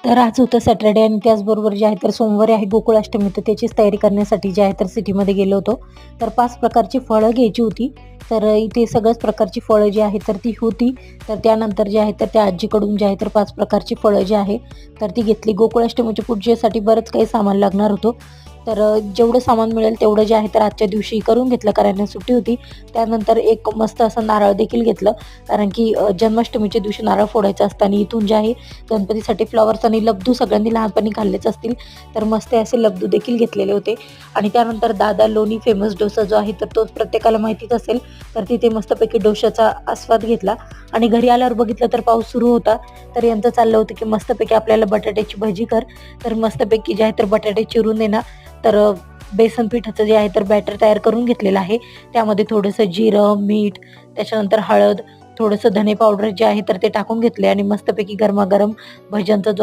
तर आज होतं सॅटर्डे आणि त्याचबरोबर जे आहे तर सोमवारी आहे गोकुळाष्टमी, तर त्याचीच तयारी करण्यासाठी जे आहे तर सिटीमध्ये गेलो होतो. तर 5 प्रकारची फळं घ्यायची होती. तर इथे सगळ्याच प्रकारची फळं जी आहेत तर ती होती. तर त्यानंतर जे आहे तर त्या आजीकडून जे आहे तर 5 प्रकारची फळं जी आहे तर ती घेतली. गोकुळाष्टमीच्या पूजेसाठी बरंच काही सामान लागणार होतं. तर जेवढं सामान मिळेल तेवढं जे आहे तर आजच्या दिवशी करून घेतलं, कारण सुट्टी होती. त्यानंतर एक मस्त असं नारळ देखील घेतलं, कारण की जन्माष्टमीच्या दिवशी नारळ फोडायचं असतं आणि इथून जे आहे गणपतीसाठी फ्लॉवर्स आणि लड्डू सगळ्यांनी लहानपणी खाल्लेच असतील, तर मस्त असे लड्डू देखील घेतलेले होते. आणि त्यानंतर दादा लोणी फेमस डोसा जो आहे तर तोच प्रत्येकाला माहितीच असेल, तर तिथे मस्तपैकी डोशाचा आस्वाद घेतला. आणि घरी आल्यावर बघितलं तर पाऊस सुरू होता. तर यांचं चाललं होतं की मस्तपैकी आपल्याला बटाट्याची भजी कर. तर मस्तपैकी जे आहे तर बटाटे चिरून आहे ना, तर बेसन पिठाचं जे आहे तर बॅटर तयार करून घेतलेलं आहे. त्यामध्ये थोडंसं जिरं, मीठ, त्याच्यानंतर हळद, थोडंसं धने पावडर जे आहे तर ते टाकून घेतले आणि मस्तपैकी गरमागरम भज्यांचा जो